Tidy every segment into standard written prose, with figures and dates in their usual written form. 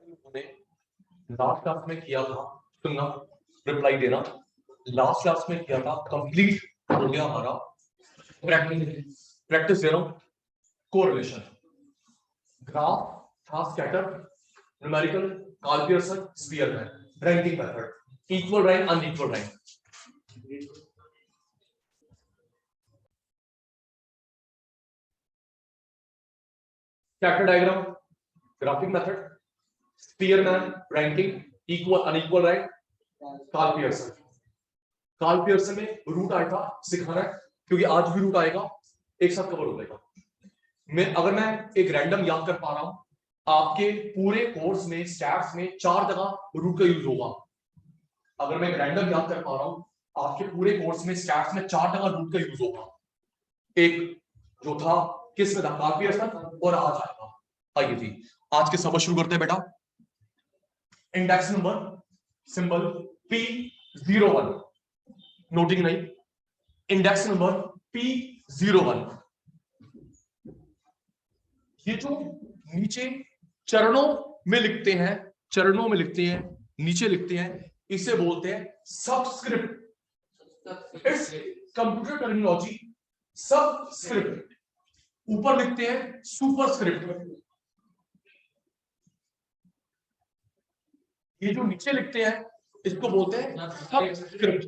हमने last class में किया था, सुनना, रिप्लाई देना। लास्ट क्लास में किया था, कंप्लीट हो गया हमारा। प्रैक्टिस दे रहा हूं। कोरिलेशन, ग्राफ था, scatter, numerical, Karl Pearson, Spearman, ranking method, equal rank, unequal rank. Scatter diagram, graphic method, Spearman, ranking, equal unequal rank, Karl Pearson. Karl Pearson में रूट आया था सिखाना है, क्योंकि आज भी रूट आएगा, एक साथ कवर हो जाएगा। अगर मैं एक रैंडम याद कर पा रहा हूं, आपके पूरे कोर्स में स्टैट्स में 4 जगह रूट का यूज होगा। अगर मैं एक रैंडम याद कर पा रहा हूं, आपके पूरे कोर्स में स्टैट्स में 4 जगह रूट का यूज होगा। एक जो था किस में था, कार्ल पियर्सन, और आज आएगा। आइए जी, आज के सबक शुरू करते हैं बेटा। Index number, symbol P01, noting नहीं, इंडेक्स नंबर P01। ये जो नीचे चरणों में लिखते हैं, चरणों में लिखते हैं, नीचे लिखते हैं, इसे बोलते हैं subscript. It's computer terminology, subscript. ऊपर लिखते हैं सुपरस्क्रिप्ट। ये जो नीचे लिखते हैं इसको बोलते हैं सबस्क्रिप्ट।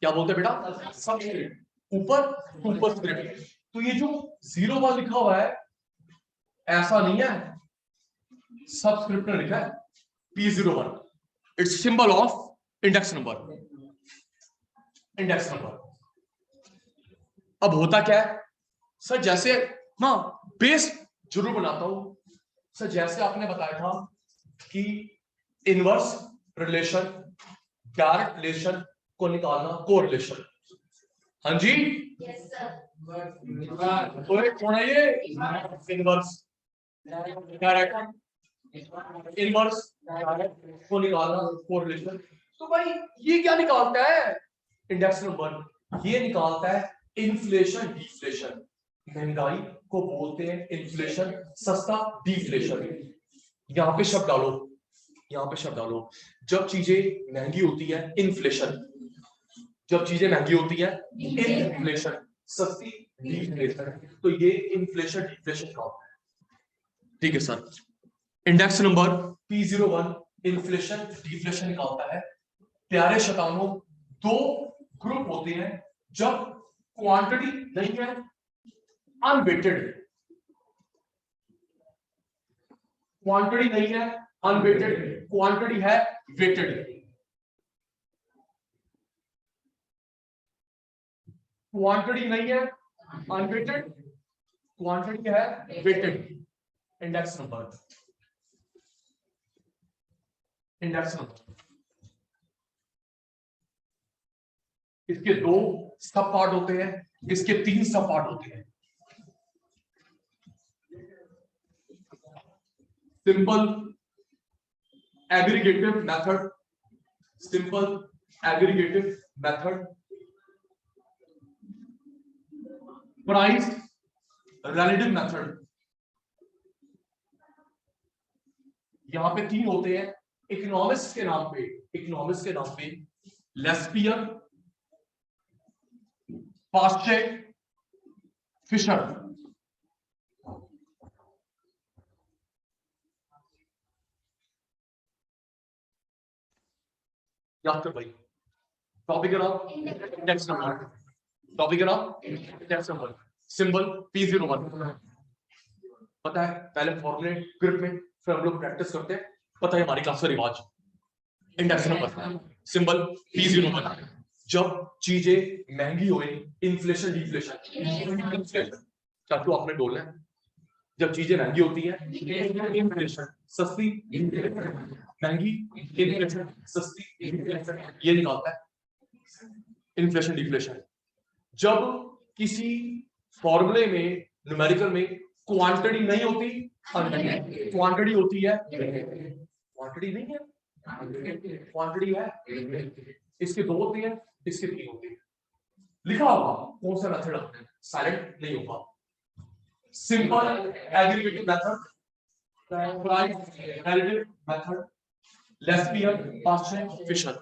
क्या बोलते हैं बेटा? सबस्क्रिप्ट। ऊपर सुपरस्क्रिप्ट। तो ये जो 01 लिखा हुआ है, ऐसा नहीं है, सबस्क्रिप्ट ने लिखा है P01। It's symbol of index number. Index number. अब होता क्या है सर, जैसे हाँ बेस जरूर बनाता हूं सर, जैसे आपने बताया था कि इनवर्स रिलेशन, डायरेक्ट रिलेशन को निकालना, कोरिलेशन। हाँ जी, यस सर। कौन है ये? इनवर्स डायरेक्ट, इनवर्स डायरेक्ट को निकालना, कोरिलेशन। तो भाई ये क्या निकालता है इंडेक्स नंबर? ये निकालता है इन्फ्लेशन डिफ्लेशन। महंगाई को बोलते हैं इन्फ्लेशन, सस्ता डिफ्लेशन। यहां पे शब्द डालो, यहां पे शब्द डालो। जब चीजें महंगी होती है इन्फ्लेशन, जब चीजें महंगी होती है इन्फ्लेशन, सस्ती डिफ्लेशन। तो ये इन्फ्लेशन डिफ्लेशन का होता है। ठीक है sir. Index number P01 inflation deflation निकालता है। प्यारे शतानों, 2 ग्रुप होते हैं जब क्वांटिटी नहीं है, अनवेटेड। क्वांटिटी नहीं है अनवेटेड, क्वांटिटी है वेटेड। क्वांटिटी नहीं है अनवेटेड, क्वांटिटी है weighted. Index number, index number. इसके 2 सब पार्ट होते हैं, इसके 3 सब पार्ट होते हैं। Simple aggregative method, simple aggregative method, price relative method. यहां पे 3 होते हैं। इकोनॉमिक्स के नाम पे, इकोनॉमिक्स के नाम पे लेस्पियर, पाश्चे, फिशर। याद कर भाई, टॉपिक है इंडेक्स नंबर, टॉपिक है इंडेक्स नंबर, सिंबल P01। पता है पहले फॉर्मूले ग्रिप में, फिर हम लोग प्रैक्टिस करते हैं। पता है हमारी क्लास का रिवाज, इंडेक्स नंबर, सिंबल P01। जब चीजें महंगी हुए, इन्फ्लेशन डिफ्लेशन। चाचू आपने बोलना है, जब चीजें महंगी होती है इन्फ्लेशन, सस्ती महंगी, इन्फ्लेशन सस्ती, ये निकालता है इन्फ्लेशन डिफ्लेशन। जब किसी फॉर्मूले में, न्यूमेरिकल में क्वांटिटी नहीं होती, क्वांटिटी होती है, क्वांटिटी नहीं है, क्वांटिटी है। इसके 2 होती है, इसके 3 होती है। लिखा होगा कौन सा मेथड आपने, साइलेंट नहीं होगा। Simple aggregative method, relative method, Laspeyres, past tense, Fisher.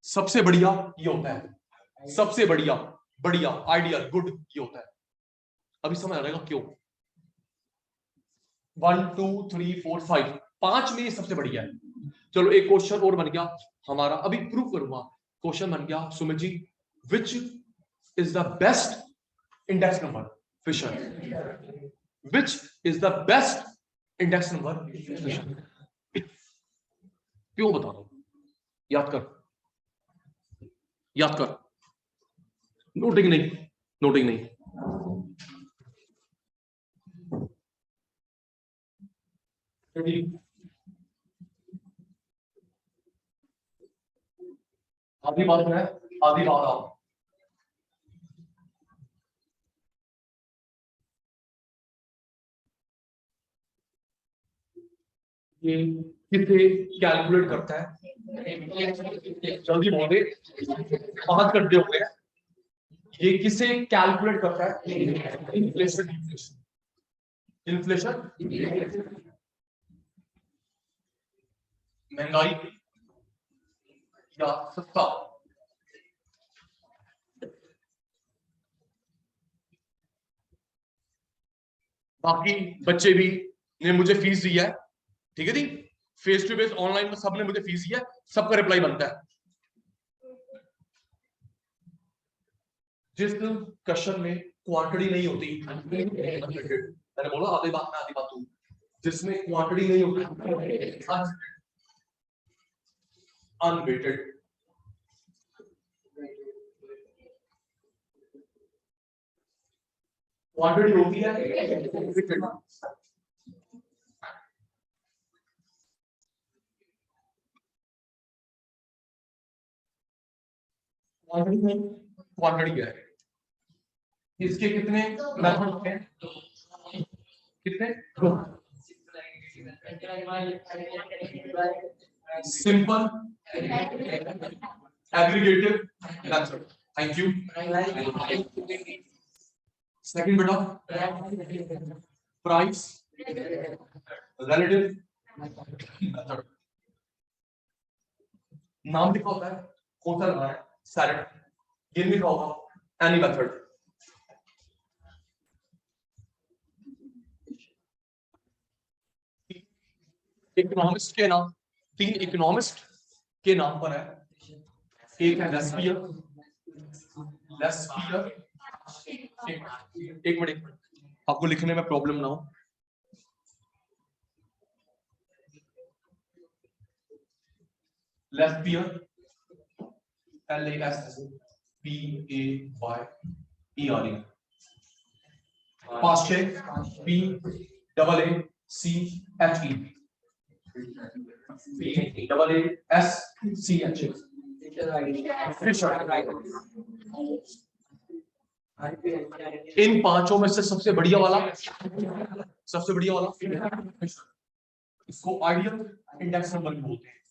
सबसे बढ़िया ये होता है, सबसे बढ़िया, बढ़िया, आइडियल, गुड ये होता है। अभी समझ आ जाएगा क्यों। 1 2 3 4 5, 5 में ये सबसे बढ़िया है। चलो एक क्वेश्चन और बन गया हमारा, अभी प्रूव करूंगा। क्वेश्चन बन गया Sumit ji, which is the best index number? Fisher. Which is the best index number? Fisher. क्यों बता रहा हूं, याद कर, याद कर, नोटिंग नहीं, नोटिंग नहीं। आधी बात है, आधी बात आप। ये किसे कैलकुलेट करता है? जल्दी बोले, 5 घंटे हो गए। ये किसे कैलकुलेट करता है? इन्फ्लेशन, इन्फ्लेशन, महंगाई या सस्ता। बाकी बच्चे भी ने मुझे फीस दी है, ठीक है जी, फेस टू फेस ऑनलाइन में सबने मुझे फीस दी है, सबका रिप्लाई बनता है। जिस क्वेश्चन में क्वांटिटी नहीं होती, मैंने बोला आधी बात में आधी बात तू, जिसमें क्वांटिटी नहीं होती, अनवेटेड। क्वांटिटी होती है, क्वांटिटी है। इसके कितने मेथड हैं? कितने? Simple, aggregative method. Thank you. Second बेटा, प्राइस रिलेटिव मेथड। नाम लिखा होता है, कौन सा लगा है? सैलड। ये लिखा होगा एनी मेथड। इकोनॉमिस्ट के नाम, 3 इकोनॉमिस्ट के नाम पर है। एक है लेस्पियर, लेस्पियर, एक मिनट आपको लिखने में प्रॉब्लम ना हो। लेस्पियर, LASPAYER, पास्चे, PAACHE, PAASCHE, इन पांचों में से सबसे बढ़िया वाला, सबसे बढ़िया वाला, इसको आइडियल इंडेक्स नंबर भी बोलते हैं।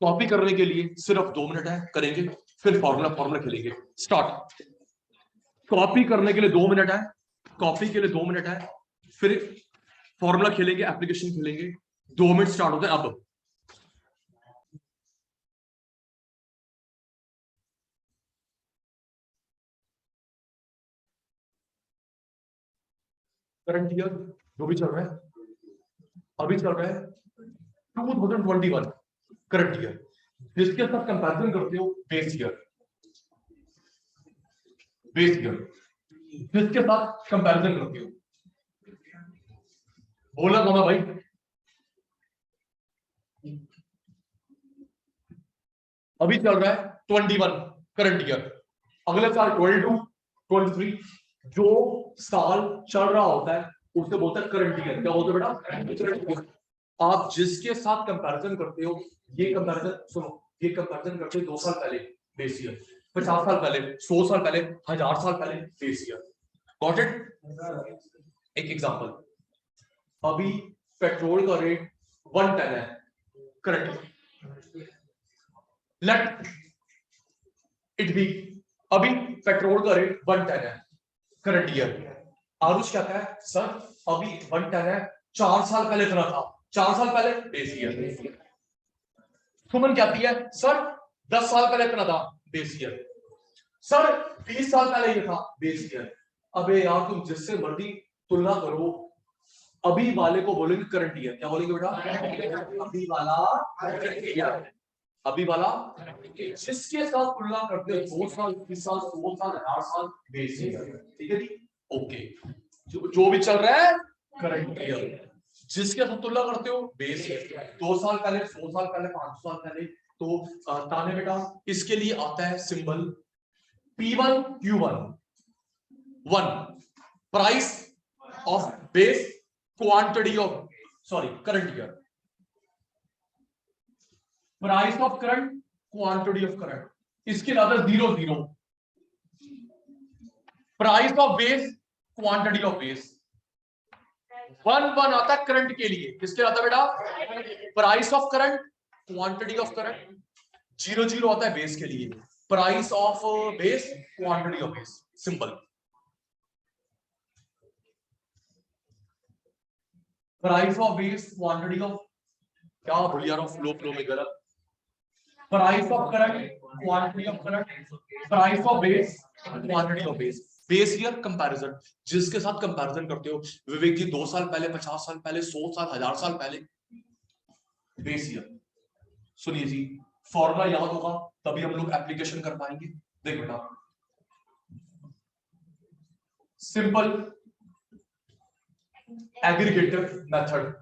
कॉपी करने के लिए सिर्फ 2 मिनट है, करेंगे, फिर फॉर्मूला खेलेंगे। स्टार्ट। कॉपी करने के लिए 2 मिनट है, कॉपी के लिए 2 मिनट है, फिर फॉर्मूला खेलेंगे, एप्लीकेशन खेलेंगे। 2 मिनट स्टार्ट होते हैं अब। करंट ईयर जो भी चल रहा है, अभी चल रहा है 2021 करंट ईयर, जिसके साथ कंपैरिजन करते हो बेस ईयर, बेस ईयर जिसके साथ कंपैरिजन करते हो। बोला कौन भाई? अभी चल रहा है 21 करंट ईयर, अगले साल 22 23, जो साल चल रहा होता है उससे बोलता है करंट ईयर। क्या बोलते हैं बेटा? आप जिसके साथ कंपैरिजन करते हो, ये कंपैरिजन सुनो, ये कंपैरिजन करते हो 2 साल पहले बेस ईयर, 50 साल पहले, 100 साल पहले, 1000 साल पहले बेस ईयर। Got it? एक एग्जांपल, अभी पेट्रोल का रेट 110 है करंट, लेट इट बी अभी पेट्रोल का रेट 110 है करंट ईयर। आरुष कहता है सर अभी 110 है, 4 साल पहले इतना था, 4 साल पहले बेस ईयर। सुमन कहती है सर 10 साल पहले इतना था बेस ईयर, सर 20 साल पहले ये था बेस ईयर। अबे यार तुम जिससे मर्जी तुलना करो, अभी वाले को बोलेंगे करंट ईयर। क्या बोलेंगे बेटा? अभी वाला करंट ईयर, अभी वाला जिसके साथ तुलना करते हो 2 साल 20 साल 100 साल 1000 साल बेस ईयर। ठीक है जी, ओके। जो भी चल रहा है करंट ईयर, जिसके साथ तुलना करते हो बेस ईयर। 2 साल पहले 100 साल पहले 500 साल पहले। तो ताने बेटा इसके लिए आता है symbol P1 Q1। 1 price of base quantity of current year, price of current quantity of current. इसके अलावा 0 0 price of base quantity of base. 1 1 आता है करंट के लिए, किसके आता है बेटा? Price of current quantity of current. 0 0 आता है बेस के लिए, price of base quantity of base. Simple. Price of base quantity of, क्या भूल यार फ्लो में गलत। Price of current quantity of current, price of base quantity of base. Base year comparison, जिसके साथ कंपैरिजन करते हो। विवेक जी 2 साल पहले, 50 साल पहले, 100 साल 1000 साल पहले, बेस ईयर। सुनिए जी, फॉर्मूला याद होगा तभी हम लोग एप्लीकेशन कर पाएंगे। देख बेटा, सिंपल एग्रीगेटिव मेथड।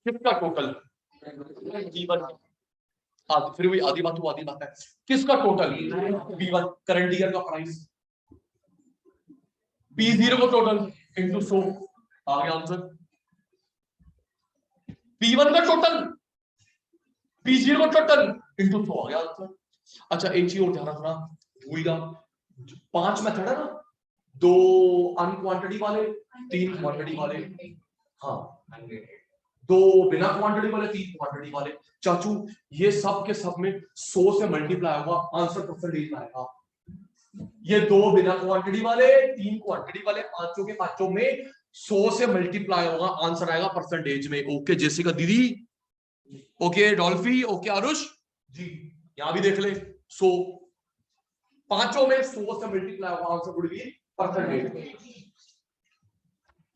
किसका टोटल B1, फिर भी आधी बात तो आधी बात है। किसका टोटल B1 करंट ईयर का प्राइस, P0 का टोटल इंटू 100, आ गया आंसर। P1 का टोटल P0 का टोटल इंटू 100, आ गया आंसर। अच्छा एक चीज और ध्यान रखना, भूलिएगा 5 मेथड है ना, 2 अनक्वांटिटी वाले, 3 क्वांटिटी वाले, हाँ 2 बिना क्वांटिटी वाले, 3 क्वांटिटी वाले। चाचू ये सब के सब में 100 से मल्टीप्लाई होगा, आंसर परसेंटेज आएगा। ये 2 बिना क्वांटिटी वाले, 3 क्वांटिटी वाले, पांचों के पांचों में 100 से मल्टीप्लाई होगा, आंसर आएगा परसेंटेज में। ओके जेसिका दीदी, ओके डॉल्फी, ओके आरुष जी, यहां भी देख ले 100, पांचों में 100 से मल्टीप्लाई होगा, आंसर वुड बी परसेंटेज।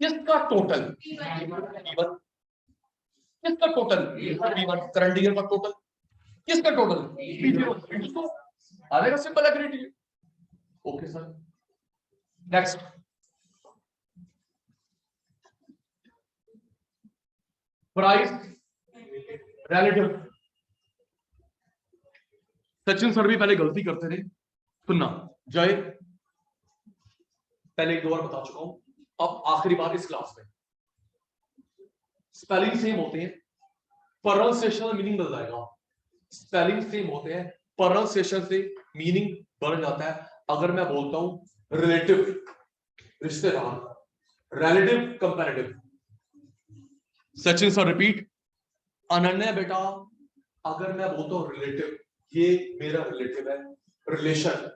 किसका टोटल B1, किसका टोटल B1 करंट ईयर का टोटल, किसका टोटल P0 आ जाएगा, simple aggregate. Okay sir, next price relative. Sachin sir भी पहले गलती करते थे, सुनना जय, पहले एक 2 बार बता चुका हूं, अब आखिरी बार इस क्लास में। स्पेलिंग सेम होते हैं, प्रोनाउंसिएशन में मीनिंग बदल जाएगा। स्पेलिंग सेम होते हैं, प्रोनाउंसिएशन से मीनिंग बदल जाता है। अगर मैं बोलता हूं रिलेटिव रिश्तेदार, relative comparative. Sachin sir repeat, Ananya बेटा अगर मैं बोलता हूं रिलेटिव, ये मेरा रिलेटिव है, रिलेशन,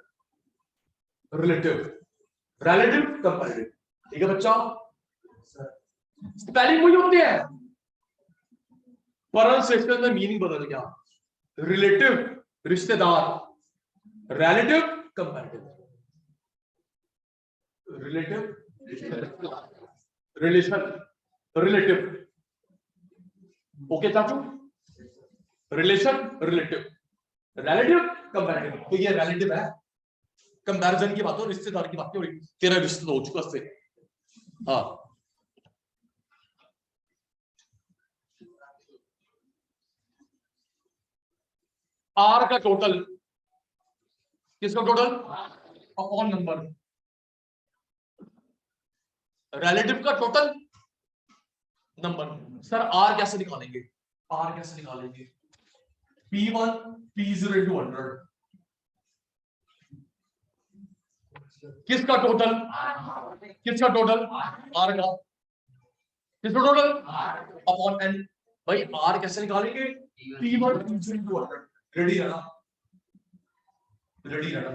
रिलेटिव, रिलेटिव कंपैरेटिव। ठीक है बच्चा, स्पेलिंग वही होती है, प्रोनाउंसिएशन में मीनिंग बदल गया। रिलेटिव रिश्तेदार, relative comparative, relative relation, relative. Okay चाचू, रिलेशन रिलेटिव, रिलेटिव कंपैरेटिव। तो ये रिलेटिव है, कंपैरिजन की बात हो, रिश्तेदार की बात हो रही, तेरा रिश्ता हो चुका उससे। हाँ आर का टोटल, किसका टोटल अपॉन नंबर, रिलेटिव का टोटल नंबर। सर आर कैसे निकालेंगे, आर कैसे निकालेंगे, P1 P0 into 100, किसका टोटल, किसका टोटल आर का, किसका टोटल अपॉन n। भाई r कैसे निकालेंगे? P1 into 100। रेडी है ना? रेडी है ना?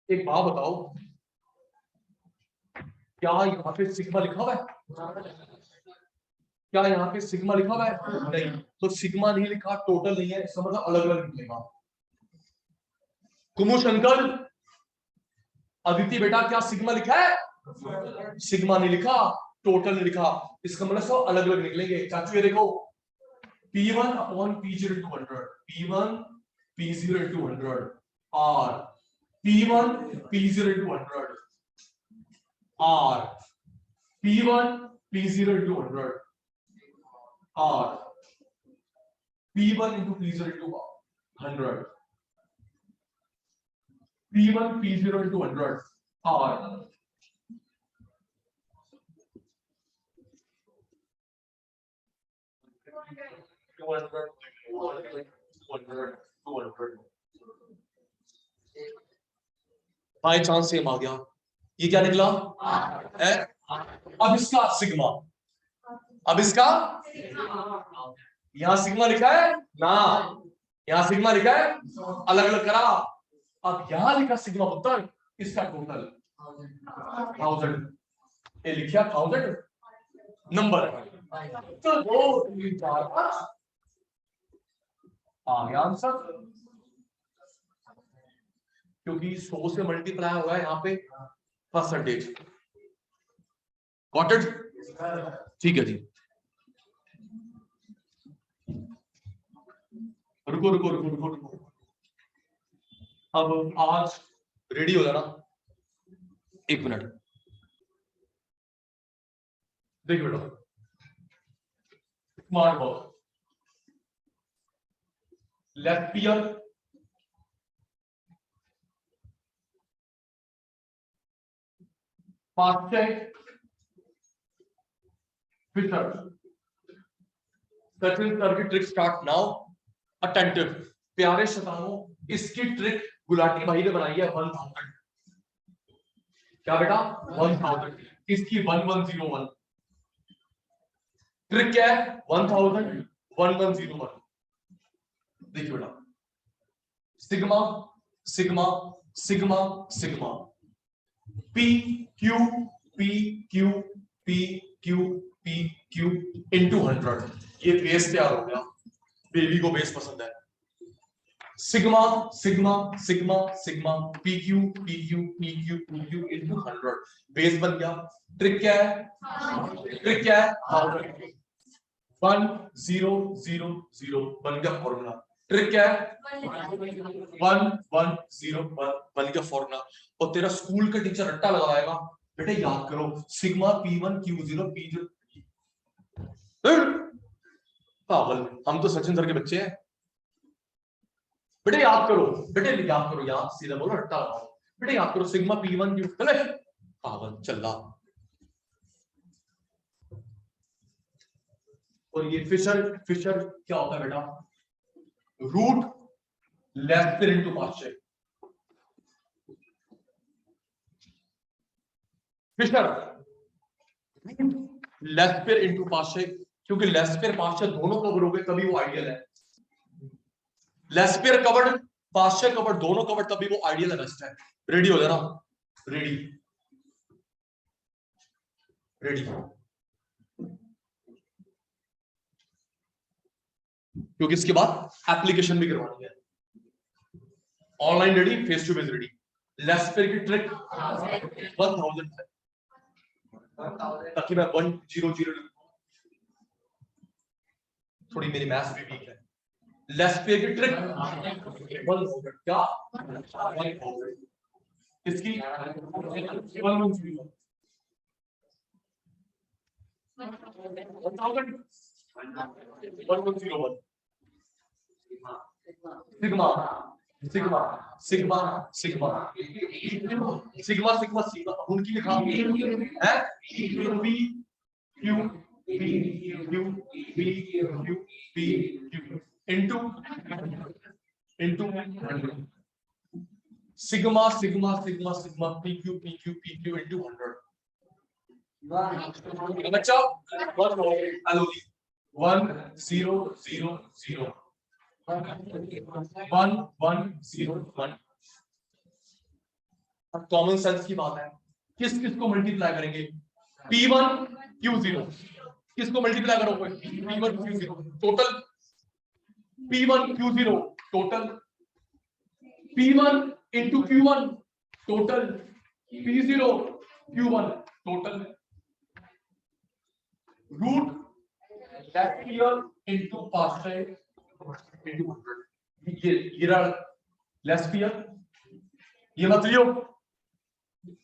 एक बात बताओ, क्या यहाँ पे सिग्मा लिखा हुआ है? क्या यहाँ पे सिग्मा लिखा हुआ है? नहीं। तो सिग्मा नहीं लिखा, टोटल नहीं है, इसका मतलब अलग अलग लिखेगा। कुमुश अंकल, अदिति बेटा, क्या सिग्मा लिखा है? सिग्मा नहीं लिखा, टोटल नहीं लिखा, इसका मतलब सब अलग अलग निकलेंगे। चाचू ये देखो, P1 upon P0 into 100, P1 P0 into 100 और P1 P0 into 100 और P1 P0 into 100 और P1 into P0 into 100, P1 P0 into 100 और बाय चांस सेम आ गया। ये क्या निकला? है। अब इसका सिग्मा, अब इसका यहां सिग्मा लिखा है ना, यहां सिग्मा लिखा है, अलग अलग करा। अब यहां लिखा सिग्मा पुत्र, इसका टोटल 1000, ये लिखा 1000 नंबर। तो 2 3 4 5 आ गया आंसर, क्योंकि 100 से मल्टीप्लाई हुआ है यहाँ पे परसेंटेज। Got it? ठीक है जी। रुको रुको रुको रुको रुको, अब आज रेडी हो जाना। 1 मिनट देखिए बेटा, smart work, left ear fast Fisher, Sachin sir की ट्रिक स्टार्ट नाउ। अटेंटिव, प्यारे शतानों, इसकी ट्रिक गुलाटी भाई ने बनाई है 1000। क्या बेटा? 1000। इसकी 1101 ट्रिक क्या है? 1000 1101। देखिए बेटा, sigma sigma sigma sigma P Q P Q P Q P Q into 100। ये बेस तैयार हो गया, बेबी को बेस पसंद है। Sigma sigma sigma sigma P Q P Q P Q P Q into 100, base बन गया। ट्रिक क्या है? ट्रिक क्या है? 1000 बन गया फॉर्मूला। ट्रिक क्या है? 1101 बन गया फॉर्मूला। और तेरा स्कूल का टीचर रट्टा लगाएगा, बेटे याद करो सिग्मा P1 Q0 P0। पागल, हम तो सचिन सर के बच्चे हैं। बेटे याद करो, बेटे याद करो, याद सीधा बोलो, रट्टा लगाओ। बेटे याद करो सिग्मा P1 Q। पागल चल रहा। और ये फिशर, फिशर क्या होता है बेटा? Root left into Paasche. Fisher लेफ्ट पेयर इनटू पास्चर, क्योंकि लेफ्ट पेयर पास्चर दोनों कवर हो गए तभी वो आइडियल है। लेफ्ट पेयर कवर्ड, पास्चर कवर्ड, दोनों कवर्ड तभी वो आइडियल है, बेस्ट है। रेडी हो जाना, रेडी रेडी, क्योंकि इसके बाद एप्लीकेशन भी करवानी है। Online ready, face to face ready. लेफ्ट पेयर की ट्रिक 1000 है, ताकि मैं 100 थोड़ी मेरी मैथ्स भी वीक है। लेफ्ट पेयर की ट्रिक 1000 क्या? 1000 इसकी 1101 sigma sigma sigma sigma sigma sigma sigma उनकी लिखा है Q P Q P Q P Q into sigma sigma sigma sigma PQ PQ PQ into 100. बच्चा 1 0 0 0 1 1 0 1. अब कॉमन सेंस की बात है, किस किस को मल्टीप्लाई करेंगे? P1 Q0 किसको मल्टीप्लाई करोगे? P1 Q0 total P1 Q0 total P1 into Q1 total P0 Q1 total root that year into past time into 100. ये रहा last year, ये मत लियो,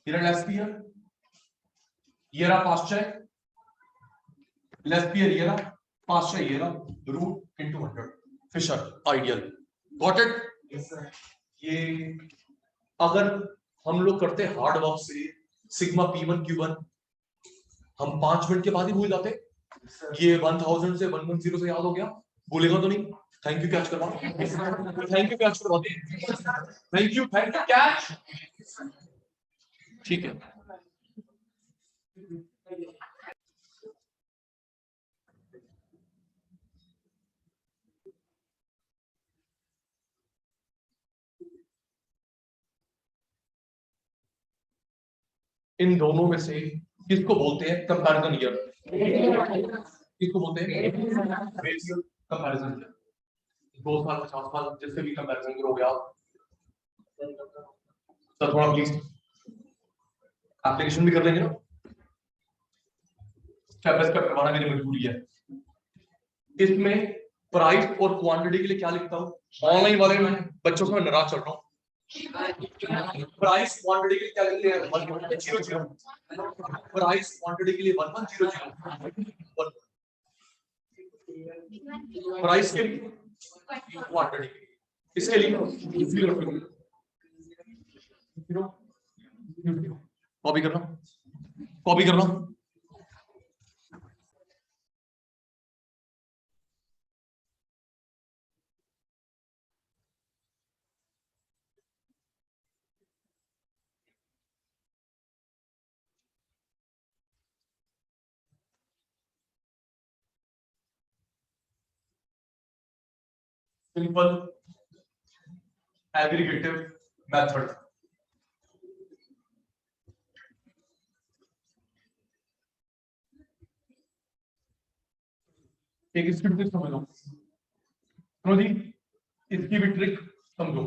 ये रहा last year, ये रहा past time, last year ये रहा past time ये रहा root into 100. Fisher ideal. Got it? Yes sir. ये अगर हम लोग करते हार्ड वर्क से सिग्मा P1 Q1 हम 5 मिनट के बाद ही भूल जाते। ये 1000 से 110 से याद हो गया, भूलेगा तो नहीं? थैंक यू कैच करवा, थैंक यू कैच करवाते, थैंक यू कैच, ठीक है। इन दोनों में से किसको बोलते हैं कंपैरिजन ईयर? किसको बोलते हैं कंपैरिजन ईयर? 2 साल 50 साल जिससे भी कंपैरिजन करोगे आप, सर थोड़ा प्लीज एप्लीकेशन भी कर लेंगे ना, स्टेप बाय स्टेप करवाना मेरी मजबूरी है। इसमें प्राइस और क्वांटिटी के लिए क्या लिखता हूँ? ऑनलाइन वाले बच्चों से मैं नाराज चल रहा हूँ। प्राइस क्वांटिटी के लिए क्या लिखते हैं? 1100। प्राइस क्वांटिटी के लिए 1100। प्राइस के लिए क्वांटिटी, इसके लिए 0। कॉपी करना, कॉपी करना। Simple aggregative method. एक इसकी ट्रिक समझो, सुनो जी, इसकी भी ट्रिक समझो।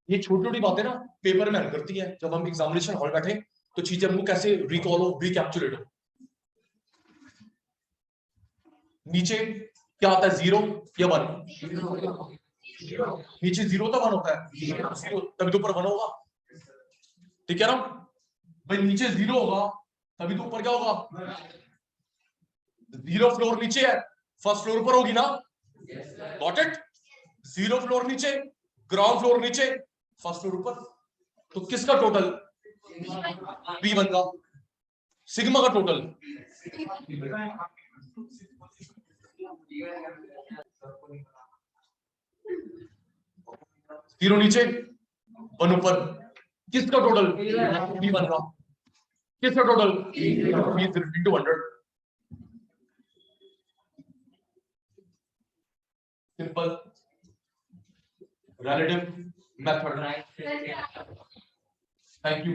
ये छोटी छोटी बातें ना पेपर में हेल्प करती है, जब हम एग्जामिनेशन हॉल बैठे तो चीजें हमको कैसे रिकॉल हो, रिकैप्चुलेट हो। नीचे क्या आता है? 0 या 1? नीचे 0 तो 1 होता है, 0 तभी तो ऊपर 1 होगा, ठीक है ना भाई? नीचे 0 होगा तभी तो ऊपर क्या होगा? 0 फ्लोर नीचे है, फर्स्ट फ्लोर पर होगी ना? Got it? 0 फ्लोर नीचे, ग्राउंड फ्लोर नीचे, फर्स्ट फ्लोर ऊपर। तो किसका टोटल? P1 का, सिग्मा का टोटल। 0 नीचे 1 ऊपर, किसका टोटल? P1 का, किसका total? P0 into 100। Simple relative method। Thank you.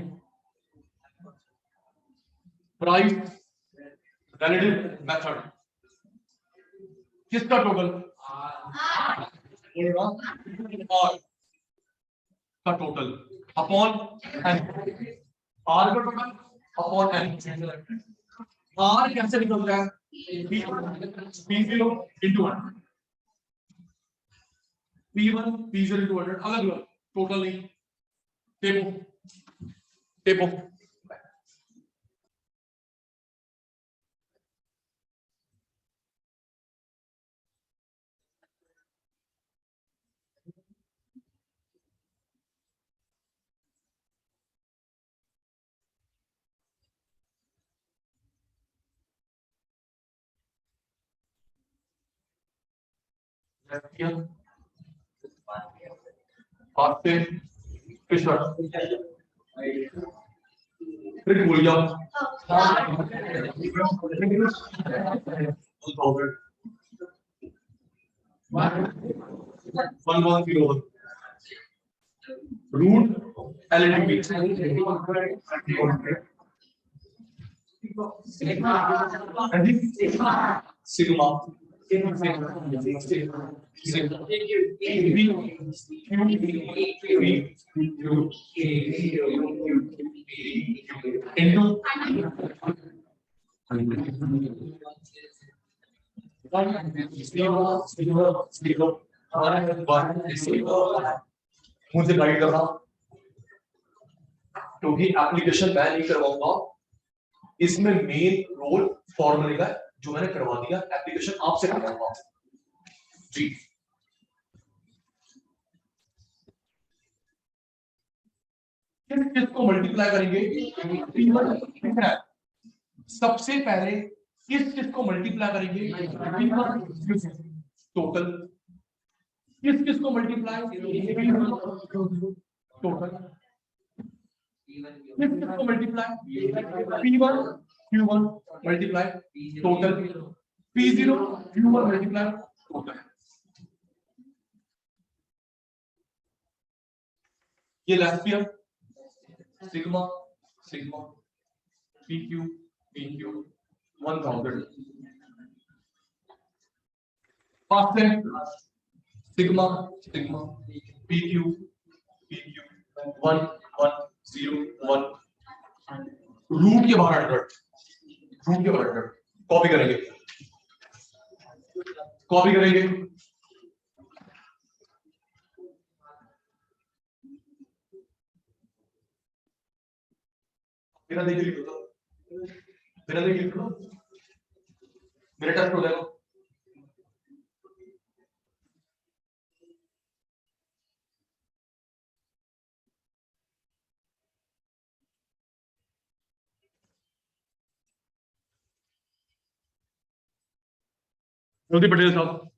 Price relative method, किसका टोटल? R का टोटल अपॉन n, R का टोटल अपॉन n। R कैसे निकलता है? P0 into 1, P1 P0 into 100, अलग अलग टोटल नहीं। टेपो टेपो फिर भूल जाओ 110 root L into B sigma मुझे गाइड करना क्योंकि एप्लीकेशन मैं नहीं करवाऊंगा इसमें मेन रोल फॉर्मूले का जो मैंने करवा दिया एप्लीकेशन आपसे करवाऊंगा जी किसको मल्टीप्लाई करेंगे सबसे पहले किस को मल्टीप्लाई करेंगे टोटल किस को मल्टीप्लाई टोटल किसको multiply P1 Q1 multiply total P0 Q1 multiply total ये last year sigma sigma PQ 1000 पास है सिग्मा सिग्मा PQ 1 1 0 1 रूट के बाहर 100 कॉपी करेंगे मेरा देख लिखो तो मेरा टेस्ट हो जाएगा जल्दी पटेल साहब